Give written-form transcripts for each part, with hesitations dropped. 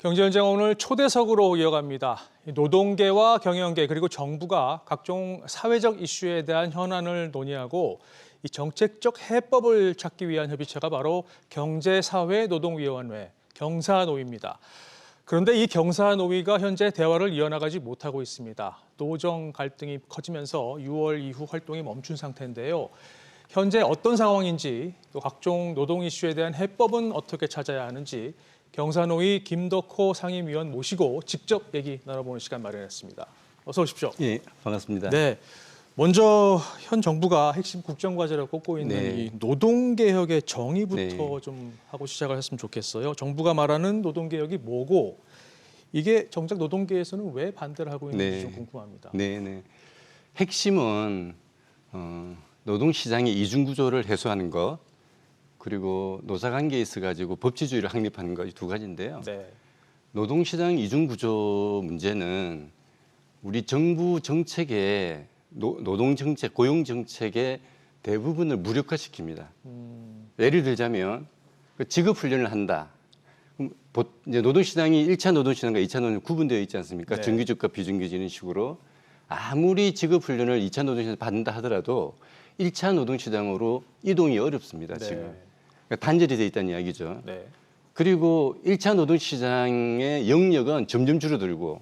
경제현장 오늘 초대석으로 이어갑니다. 노동계와 경영계 그리고 정부가 각종 사회적 이슈에 대한 현안을 논의하고 이 정책적 해법을 찾기 위한 협의체가 바로 경제사회노동위원회, 경사노위입니다. 그런데 이 경사노위가 현재 대화를 이어나가지 못하고 있습니다. 노정 갈등이 커지면서 6월 이후 활동이 멈춘 상태인데요. 현재 어떤 상황인지 또 각종 노동 이슈에 대한 해법은 어떻게 찾아야 하는지 경사노위 김덕호 상임위원 모시고 직접 얘기 나눠보는 시간 마련했습니다. 어서 오십시오. 예, 반갑습니다. 네, 먼저 현 정부가 핵심 국정과제로 꼽고 있는 네. 이 노동개혁의 정의부터 네. 좀 하고 시작을 했으면 좋겠어요. 정부가 말하는 노동개혁이 뭐고 이게 정작 노동계에서는 왜 반대를 하고 있는지 네. 좀 궁금합니다. 네. 핵심은 노동시장의 이중구조를 해소하는 것, 그리고 노사관계에 있어가지고 법치주의를 확립하는 것, 이 두 가지인데요. 네. 노동시장 이중구조 문제는 우리 정부 정책의 노동정책, 고용정책의 대부분을 무력화시킵니다. 예를 들자면 직업훈련을 한다. 그럼 이제 노동시장이 1차 노동시장과 2차 노동시장 구분되어 있지 않습니까? 네. 정규직과 비정규직 이런 식으로 아무리 직업훈련을 2차 노동시장에서 받는다 하더라도 1차 노동시장으로 이동이 어렵습니다. 네. 지금. 그러니까 단절이 돼 있다는 이야기죠. 네. 그리고 1차 노동시장의 영역은 점점 줄어들고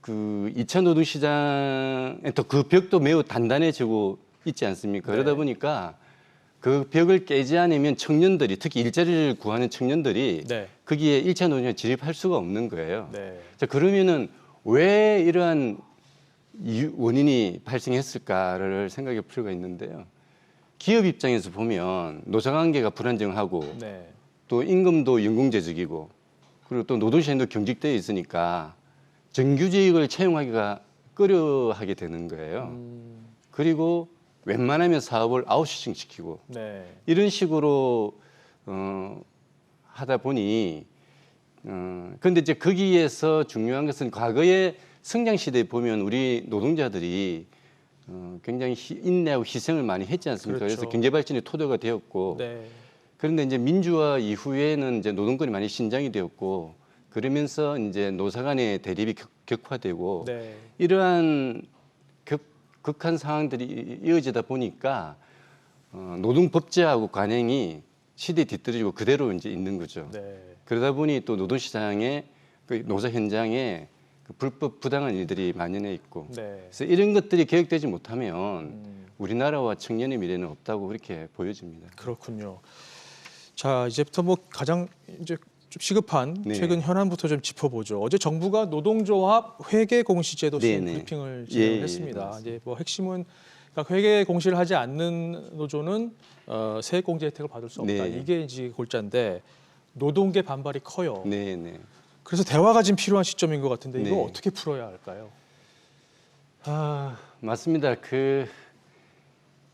그 2차 노동시장에 또 그 벽도 매우 단단해지고 있지 않습니까? 네. 그러다 보니까 그 벽을 깨지 않으면 청년들이, 특히 일자리를 구하는 청년들이 네. 거기에 1차 노동시장에 진입할 수가 없는 거예요. 네. 자, 그러면은 왜 이러한 원인이 발생했을까를 생각해 볼 필요가 있는데요. 기업 입장에서 보면 노사관계가 불안정하고 네. 또 임금도 연공제적이고 그리고 또 노동시장도 경직되어 있으니까 정규직을 채용하기가 꺼려하게 되는 거예요. 그리고 웬만하면 사업을 아웃소싱 시키고 네. 이런 식으로 하다 보니 그런데 이제 거기에서 중요한 것은 과거의 성장 시대에 보면 우리 노동자들이 굉장히 인내하고 희생을 많이 했지 않습니까? 그렇죠. 그래서 경제 발전의 토대가 되었고 네. 그런데 이제 민주화 이후에는 이제 노동권이 많이 신장이 되었고 그러면서 이제 노사 간의 대립이 격화되고 네. 이러한 극한 상황들이 이어지다 보니까 노동법제하고 관행이 시대에 뒤떨어지고 그대로 이제 있는 거죠. 네. 그러다 보니 또 노동시장의 그 노사 현장에 그 불법 부당한 일들이 만연해 있고 네. 그래서 이런 것들이 개혁되지 못하면 우리나라와 청년의 미래는 없다고 그렇게 보여집니다. 그렇군요. 자, 이제부터 뭐 가장 이제 좀 시급한 네. 최근 현안부터 좀 짚어보죠. 어제 정부가 노동조합 회계 공시제도 시행 네, 네. 브리핑을 예, 진행했습니다. 맞습니다. 이제 뭐 핵심은 그러니까 회계 공시를 하지 않는 노조는 세액 공제 혜택을 받을 수 없다. 네. 이게 이제 골자인데 노동계 반발이 커요. 네. 그래서 대화가 지금 필요한 시점인 것 같은데 이거 네. 어떻게 풀어야 할까요? 맞습니다.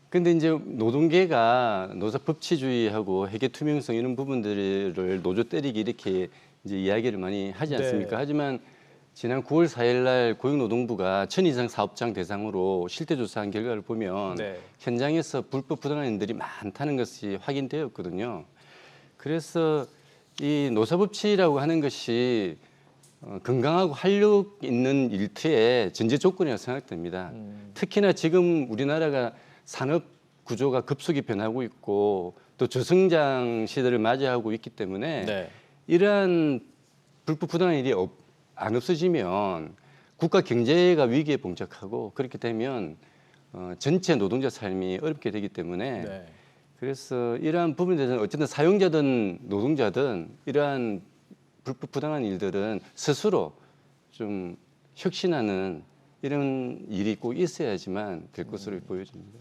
근데 이제 노동계가 노사 법치주의하고 회계 투명성 이런 부분들을 노조 때리기 이렇게 이제 이야기를 많이 하지 않습니까? 네. 하지만 지난 9월 4일 날 고용노동부가 1000 이상 사업장 대상으로 실태 조사한 결과를 보면 네. 현장에서 불법 부당한 일들이 많다는 것이 확인되었거든요. 그래서 이 노사법치라고 하는 것이 건강하고 활력 있는 일터의 전제 조건이라고 생각됩니다. 특히나 지금 우리나라가 산업 구조가 급속히 변하고 있고 또 저성장 시대를 맞이하고 있기 때문에 네. 이러한 불법 부당한 일이 안 없어지면 국가 경제가 위기에 봉착하고 그렇게 되면 전체 노동자 삶이 어렵게 되기 때문에 네. 그래서 이러한 부분에 대해서는 어쨌든 사용자든 노동자든 이러한 불법 부당한 일들은 스스로 좀 혁신하는 이런 일이 꼭 있어야지만 될 것으로 보여집니다.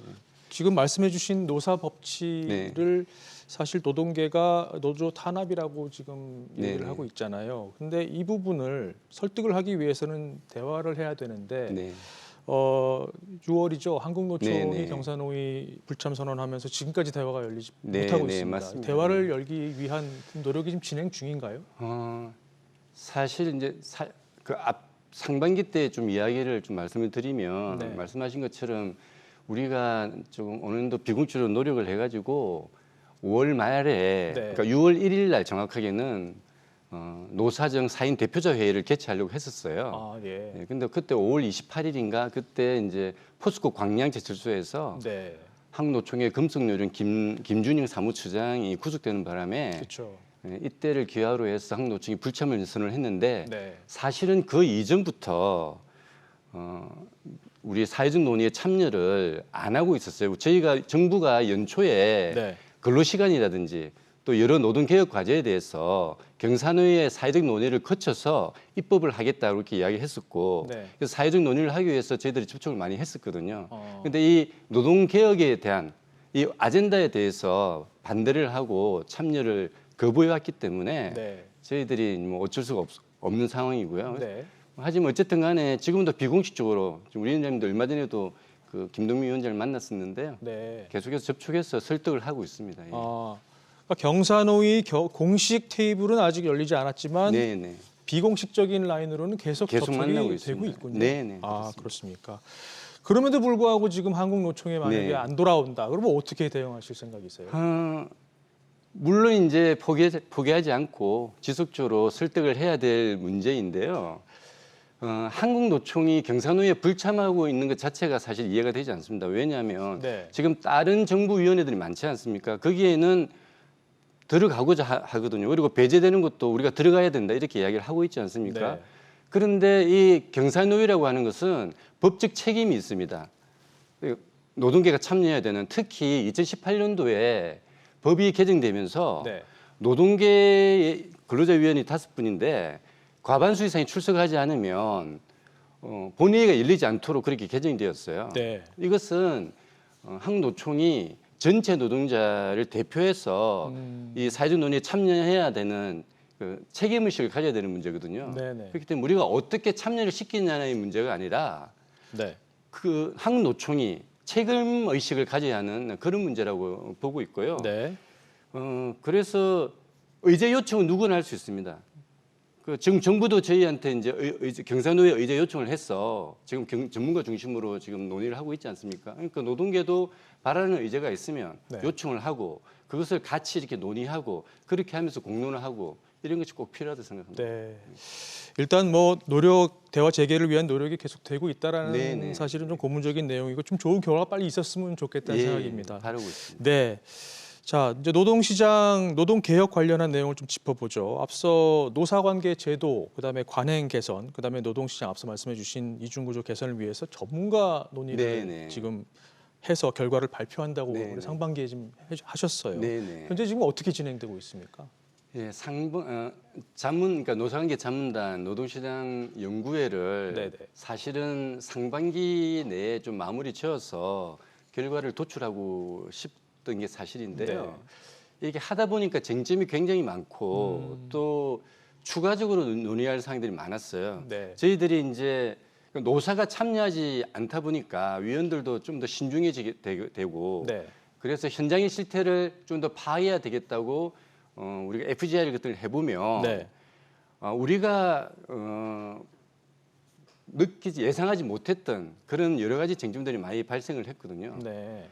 지금 말씀해주신 노사 법치를 사실 노동계가 노조 탄압이라고 지금 얘기를 네. 하고 있잖아요. 근데 이 부분을 설득을 하기 위해서는 대화를 해야 되는데 네. 6월이죠. 한국노총이 네. 경사노위 불참 선언하면서 지금까지 대화가 열리지 네, 못하고 네, 있습니다. 맞습니다. 대화를 열기 위한 노력이 지금 진행 중인가요? 사실 이제 그 앞 상반기 때 좀 이야기를 좀 말씀을 드리면 네. 말씀하신 것처럼 우리가 조금 어느 정도 비공식적으로 노력을 해가지고 5월 말에 네. 그러니까 6월 1일 날 정확하게는 노사정 4인 대표자 회의를 개최하려고 했었어요. 아, 예. 예, 근데 그때 5월 28일인가 그때 이제 포스코 광양제철소에서 네. 한국노총의 금속요령 김준영 사무처장이 구속되는 바람에 그렇죠. 예, 이때를 기회로 해서 한국노총이 불참을 선언을 했는데 네. 사실은 그 이전부터 우리 사회적 논의에 참여를 안 하고 있었어요. 저희가 정부가 연초에 네. 근로시간이라든지 또 여러 노동개혁 과제에 대해서 경산회의 사회적 논의를 거쳐서 입법을 하겠다고 이렇게 이야기했었고 네. 그래서 사회적 논의를 하기 위해서 저희들이 접촉을 많이 했었거든요. 어. 근데 이 노동개혁에 대한 이 아젠다에 대해서 반대를 하고 참여를 거부해왔기 때문에 네. 저희들이 뭐 어쩔 수가 없는 상황이고요. 네. 하지만 어쨌든 간에 지금도 비공식적으로 지금 우리 위원장님도 얼마 전에도 그 김동민 위원장을 만났었는데요. 네. 계속해서 접촉해서 설득을 하고 있습니다. 예. 아, 그러니까 경사노위 공식 테이블은 아직 열리지 않았지만 네, 네. 비공식적인 라인으로는 계속 접촉이 만나고 되고 있습니다. 있군요. 네, 네. 아, 그렇습니까? 그럼에도 불구하고 지금 한국노총에 만약에 네. 안 돌아온다. 그러면 어떻게 대응하실 생각이세요? 물론 이제 포기하지 않고 지속적으로 설득을 해야 될 문제인데요. 한국 노총이 경산호위에 불참하고 있는 것 자체가 사실 이해가 되지 않습니다. 왜냐하면 네. 지금 다른 정부 위원회들이 많지 않습니까? 거기에는 들어가고자 하거든요. 그리고 배제되는 것도 우리가 들어가야 된다 이렇게 이야기를 하고 있지 않습니까? 네. 그런데 이 경산노위라고 하는 것은 법적 책임이 있습니다. 노동계가 참여해야 되는 특히 2018년도에 법이 개정되면서 네. 노동계 근로자위원회 5분인데 과반수 이상이 출석하지 않으면 본회의가 열리지 않도록 그렇게 개정되었어요. 네. 이것은 한국노총이 전체 노동자를 대표해서 이 사회적 논의에 참여해야 되는 그 책임의식을 가져야 되는 문제거든요. 네네. 그렇기 때문에 우리가 어떻게 참여를 시키냐의 문제가 아니라 네. 그 한국노총이 책임의식을 가져야 하는 그런 문제라고 보고 있고요. 네. 그래서 의제 요청은 누구나 할 수 있습니다. 지금 정부도 저희한테 이제 경산노위에 의제 요청을 해서 지금 전문가 중심으로 지금 논의를 하고 있지 않습니까? 그러니까 노동계도 바라는 의제가 있으면 네. 요청을 하고 그것을 같이 이렇게 논의하고 그렇게 하면서 공론을 하고 이런 것이 꼭 필요하다고 생각합니다. 네. 일단 뭐 대화 재개를 위한 노력이 계속되고 있다라는 네네. 사실은 좀 고문적인 내용이고 좀 좋은 결과가 빨리 있었으면 좋겠다는 예, 생각입니다. 바라고 있습니다. 네. 자, 이제 노동시장, 노동개혁 관련한 내용을 좀 짚어보죠. 앞서 노사관계 제도, 그다음에 관행 개선, 그다음에 노동시장 앞서 말씀해주신 이중구조 개선을 위해서 전문가 논의를 네네. 지금 해서 결과를 발표한다고 네네. 올해 상반기에 지금 하셨어요. 네네. 현재 지금 어떻게 진행되고 있습니까? 예, 그러니까 노사관계 자문단 노동시장 연구회를 네네. 사실은 상반기 내에 좀 마무리 지어서 결과를 도출하고 싶던 게 사실인데요. 이게 하다 보니까 쟁점이 굉장히 많고 또 추가적으로 논의할 사항들이 많았어요. 네. 저희들이 이제 노사가 참여하지 않다 보니까 위원들도 좀 더 신중해지게 되고 네. 그래서 현장의 실태를 좀 더 파악해야 되겠다고 우리가 FGR 같은 걸 해보면 네. 우리가 예상하지 못했던 그런 여러 가지 쟁점들이 많이 발생을 했거든요. 네.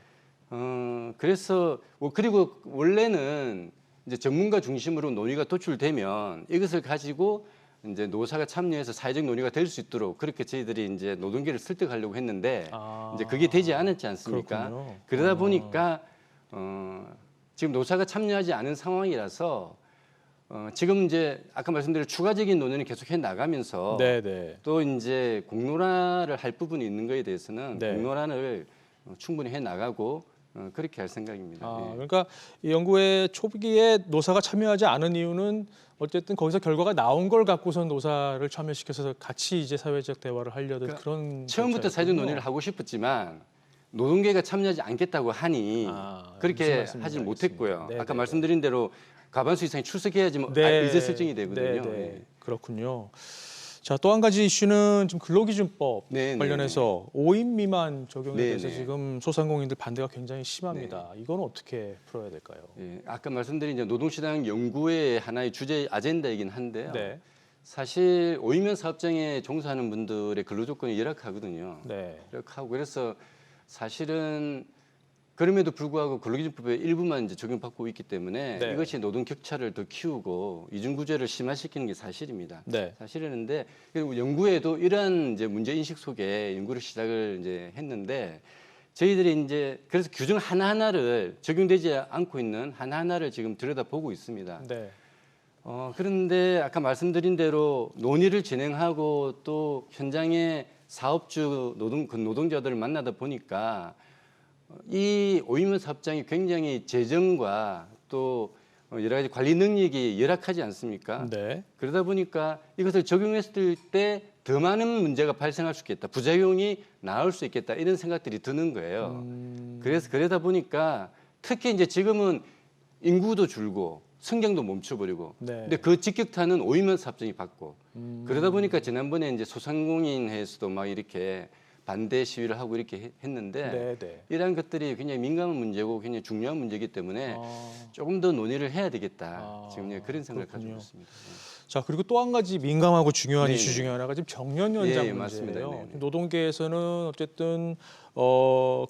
그래서 그리고 원래는 이제 전문가 중심으로 논의가 도출되면 이것을 가지고 이제 노사가 참여해서 사회적 논의가 될 수 있도록 그렇게 저희들이 이제 노동계를 설득하려고 했는데 이제 그게 되지 않았지 않습니까? 그렇군요. 그러다 보니까 지금 노사가 참여하지 않은 상황이라서 지금 이제 아까 말씀드린 추가적인 논의는 계속해 나가면서 네네. 또 이제 공론화를 할 부분이 있는 거에 대해서는 네. 공론화를 충분히 해 나가고 그렇게 할 생각입니다. 예. 그러니까 이 연구회 초기에 노사가 참여하지 않은 이유는 어쨌든 거기서 결과가 나온 걸 갖고선 노사를 참여시켜서 같이 이제 사회적 대화를 하려던 그러니까 그런 처음부터 사회적 절차였군요. 논의를 하고 싶었지만 노동계가 참여하지 않겠다고 하니 무슨 그렇게 말씀인지 하지 알겠습니다. 못했고요. 네, 아까 네, 말씀드린 대로 과반수 이상이 출석해야지 뭐 네. 의제 설정이 되거든요. 네, 네. 예. 그렇군요. 자, 또 한 가지 이슈는 지금 근로기준법 네, 네, 관련해서 5인 미만 적용에 네, 대해서 네. 지금 소상공인들 반대가 굉장히 심합니다. 이건 어떻게 풀어야 될까요? 예, 아까 말씀드린 이제 노동시장 연구의 하나의 주제 아젠다이긴 한데요. 네. 사실 5인면 사업장에 종사하는 분들의 근로 조건이 열악하거든요. 네. 열악하고 그래서 사실은 그럼에도 불구하고 근로기준법의 일부만 이제 적용받고 있기 때문에 네. 이것이 노동 격차를 더 키우고 이중구조를 심화시키는 게 사실입니다. 네. 사실이었는데 그리고 연구에도 이러한 이제 문제 인식 속에 연구를 시작을 이제 했는데 저희들이 이제 그래서 규정 하나하나를 적용되지 않고 있는 하나하나를 지금 들여다보고 있습니다. 네. 그런데 아까 말씀드린 대로 논의를 진행하고 또 현장에 사업주 노동자들을 만나다 보니까 이 오이면 사업장이 굉장히 재정과 또 여러 가지 관리 능력이 열악하지 않습니까? 네. 그러다 보니까 이것을 적용했을 때 더 많은 문제가 발생할 수 있겠다, 부작용이 나올 수 있겠다 이런 생각들이 드는 거예요. 그래서 그러다 보니까 특히 이제 지금은 인구도 줄고 성장도 멈춰버리고, 네. 근데 그 직격탄은 오이면 사업장이 받고, 그러다 보니까 지난번에 이제 소상공인회에서도 막 이렇게 반대 시위를 하고 이렇게 했는데 네. 네. 이러한 것들이 굉장히 민감한 문제고 굉장히 중요한 문제이기 때문에 조금 더 논의를 해야 되겠다. 지금 그런 생각을 그렇군요. 가지고 있습니다. 자, 그리고 또 한 가지 민감하고 중요한 네네. 이슈 중에 하나가 지금 정년 연장 예, 맞습니다. 문제예요. 네네. 노동계에서는 어쨌든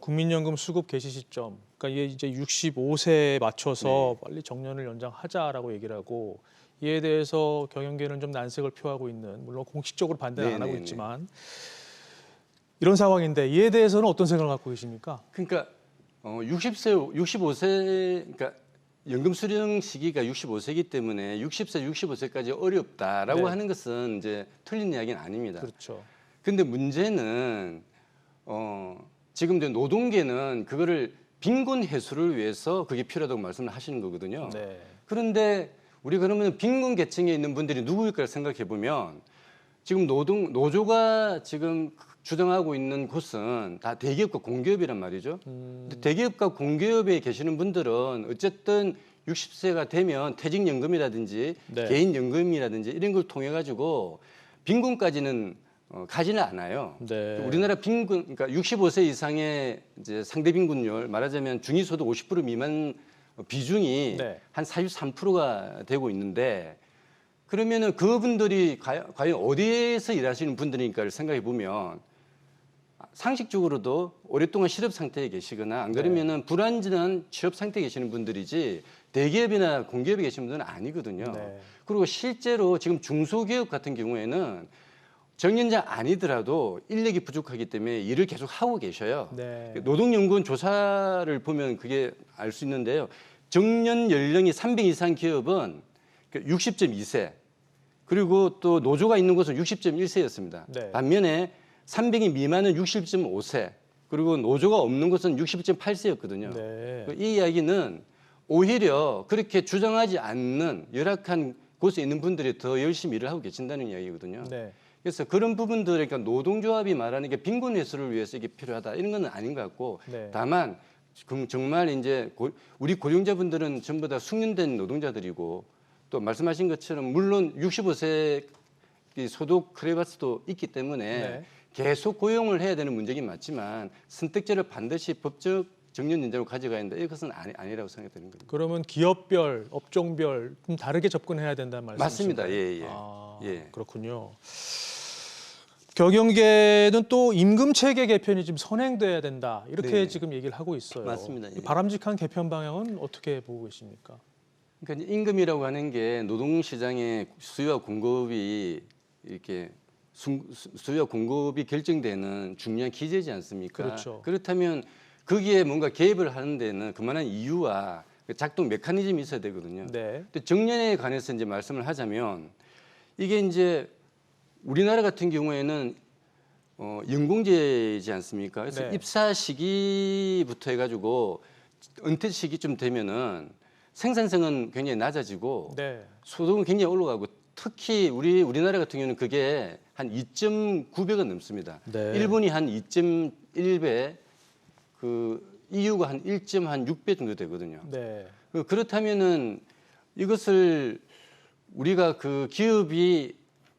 국민연금 수급 개시 시점, 그러니까 이게 이제 65세에 맞춰서 빨리 정년을 연장하자라고 얘기를 하고, 이에 대해서 경영계는 좀 난색을 표하고 있는, 물론 공식적으로 반대는 안 하고 네네네. 있지만 이런 상황인데 이에 대해서는 어떤 생각을 갖고 계십니까? 그러니까 60세, 65세, 그러니까 연금 수령 시기가 65세이기 때문에 60세, 65세까지 어렵다라고 네. 하는 것은 이제 틀린 이야기는 아닙니다. 그렇죠. 근데 문제는 지금 이제 노동계는 그거를 빈곤 해소를 위해서 그게 필요하다고 말씀을 하시는 거거든요. 네. 그런데 우리 그러면 빈곤 계층에 있는 분들이 누구일까 생각해 보면 지금 노조가 지금 주장하고 있는 곳은 다 대기업과 공기업이란 말이죠. 근데 대기업과 공기업에 계시는 분들은 어쨌든 60세가 되면 퇴직연금이라든지 네. 개인연금이라든지 이런 걸 통해 가지고 빈곤까지는 가지는 않아요. 네. 우리나라 빈곤, 그러니까 65세 이상의 이제 상대 빈곤율, 말하자면 중위소득 50% 미만 비중이 네. 한 43%가 되고 있는데, 그러면은 그분들이 과연 어디에서 일하시는 분들이니까를 생각해 보면 상식적으로도 오랫동안 실업 상태에 계시거나 안 그러면은 불안전한 취업 상태에 계시는 분들이지 대기업이나 공기업에 계시는 분들은 아니거든요. 네. 그리고 실제로 지금 중소기업 같은 경우에는 정년장 아니더라도 인력이 부족하기 때문에 일을 계속 하고 계셔요. 네. 노동연구원 조사를 보면 그게 알 수 있는데요. 정년 연령이 300 이상 기업은 60.2세, 그리고 또 노조가 있는 곳은 60.1세였습니다. 네. 반면에 300이 미만은 60.5세, 그리고 노조가 없는 곳은 60.8세였거든요. 네. 이 이야기는 오히려 그렇게 주장하지 않는 열악한 곳에 있는 분들이 더 열심히 일을 하고 계신다는 이야기거든요. 네. 그래서 그런 부분들, 그러니까 노동조합이 말하는 게 빈곤 해소를 위해서 이게 필요하다 이런 건 아닌 것 같고, 네. 다만 정말 이제 우리 고용자분들은 전부 다 숙련된 노동자들이고, 또 말씀하신 것처럼 물론 65세 소득 크레바스도 있기 때문에 네. 계속 고용을 해야 되는 문제긴 맞지만 선택제를 반드시 법적 정년 연장으로 가져가야 한다, 이것은 아니라고 생각되는 겁니다. 그러면 기업별, 업종별 좀 다르게 접근해야 된다는 말씀이신가요? 맞습니다. 예, 예. 아, 예. 그렇군요. 경영계는 또 임금 체계 개편이 지금 선행돼야 된다 이렇게 네. 지금 얘기를 하고 있어요. 맞습니다. 예. 이 바람직한 개편 방향은 어떻게 보고 계십니까? 그러니까 이제 임금이라고 하는 게 노동시장의 수요와 공급이 이렇게 수요와 공급이 결정되는 중요한 기제지 않습니까? 그렇죠. 그렇다면 거기에 뭔가 개입을 하는 데는 그만한 이유와 작동 메커니즘이 있어야 되거든요. 네. 근데 정년에 관해서 이제 말씀을 하자면 이게 이제 우리나라 같은 경우에는 연공제이지 않습니까? 그래서 네. 입사 시기부터 해가지고 은퇴 시기쯤 되면은 생산성은 굉장히 낮아지고 네. 소득은 굉장히 올라가고, 특히 우리나라 같은 경우는 그게 한 2.9배가 넘습니다. 네. 일본이 한 2.1배, 그 EU가 한 1.6배 정도 되거든요. 네. 그렇다면은 이것을 우리가 그 기업이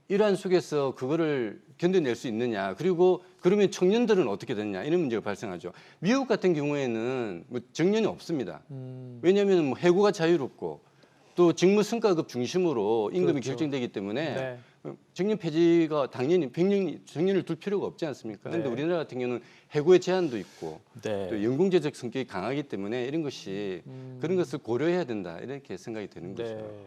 이러한 속에서 그거를 견뎌낼 수 있느냐, 그리고 그러면 청년들은 어떻게 되느냐, 이런 문제가 발생하죠. 미국 같은 경우에는 뭐 정년이 없습니다. 왜냐하면 뭐 해고가 자유롭고 또 직무 성과급 중심으로 임금이 그렇죠. 결정되기 때문에 네. 정년 폐지가 당연히 정년을 둘 필요가 없지 않습니까? 그런데 네. 우리나라 같은 경우는 해고의 제한도 있고 네. 또 연공제적 성격이 강하기 때문에 이런 것이 그런 것을 고려해야 된다 이렇게 생각이 드는 거죠. 네.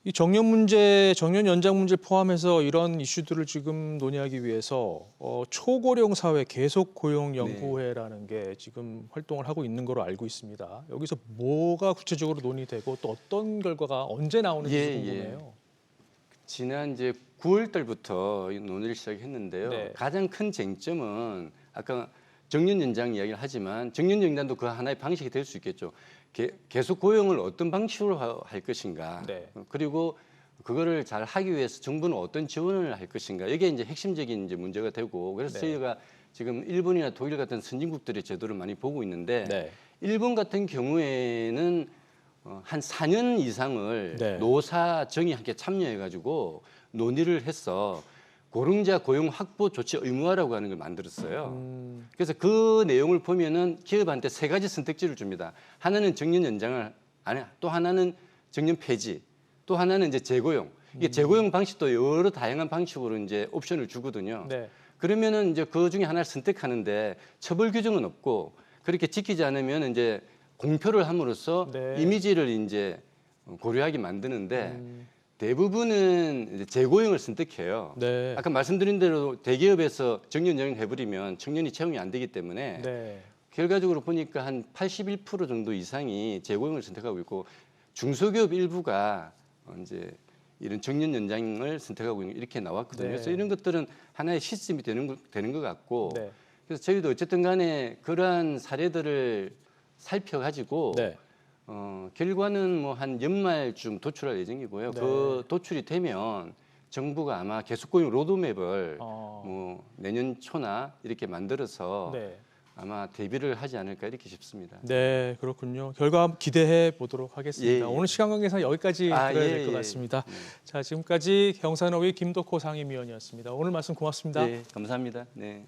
이 정년 문제, 정년 연장 문제 포함해서 이런 이슈들을 지금 논의하기 위해서 초고령 사회 계속 고용 연구회라는 게 지금 활동을 하고 있는 거로 알고 있습니다. 여기서 뭐가 구체적으로 논의되고 또 어떤 결과가 언제 나오는지 예, 궁금해요. 지난 이제 9월 달부터 이 논의를 시작했는데요. 네. 가장 가장 큰 쟁점은 아까 정년 연장 이야기를 하지만 정년 연장도 그 하나의 방식이 될 수 있겠죠. 계속 고용을 어떤 방식으로 할 것인가. 네. 그리고 그거를 잘 하기 위해서 정부는 어떤 지원을 할 것인가. 이게 이제 핵심적인 이제 문제가 되고 그래서 네. 저희가 지금 일본이나 독일 같은 선진국들의 제도를 많이 보고 있는데 네. 일본 같은 경우에는 한 4년 이상을 네. 노사정이 함께 참여해가지고 논의를 해서 고령자 고용 확보 조치 의무화라고 하는 걸 만들었어요. 그래서 그 내용을 보면은 기업한테 3가지 선택지를 줍니다. 하나는 정년 연장을 안 해, 또 하나는 정년 폐지, 또 하나는 이제 재고용. 이게 재고용 방식도 여러 다양한 방식으로 이제 옵션을 주거든요. 네. 그러면은 이제 그 중에 하나를 선택하는데 처벌 규정은 없고 그렇게 지키지 않으면 이제 공표를 함으로써 네. 이미지를 이제 고려하게 만드는데 대부분은 이제 재고용을 선택해요. 네. 아까 말씀드린 대로 대기업에서 정년 연장 해버리면 청년이 채용이 안 되기 때문에 네. 결과적으로 보니까 한 81% 정도 이상이 재고용을 선택하고 있고 중소기업 일부가 이제 이런 정년 연장을 선택하고 있는 이렇게 나왔거든요. 네. 그래서 이런 것들은 하나의 시스템이 되는 것 같고 네. 그래서 저희도 어쨌든 간에 그러한 사례들을 살펴가지고 네. 결과는 뭐 한 연말쯤 도출할 예정이고요. 네. 그 도출이 되면 정부가 아마 계속고용 로드맵을 어. 뭐 내년 초나 이렇게 만들어서 네. 아마 대비를 하지 않을까 이렇게 싶습니다. 네, 그렇군요. 결과 기대해 보도록 하겠습니다. 예, 예. 오늘 시간 관계상 여기까지 들어야 될 것 예. 같습니다. 자, 지금까지 경산호위 김덕호 상임위원이었습니다. 오늘 말씀 고맙습니다. 네, 감사합니다. 네.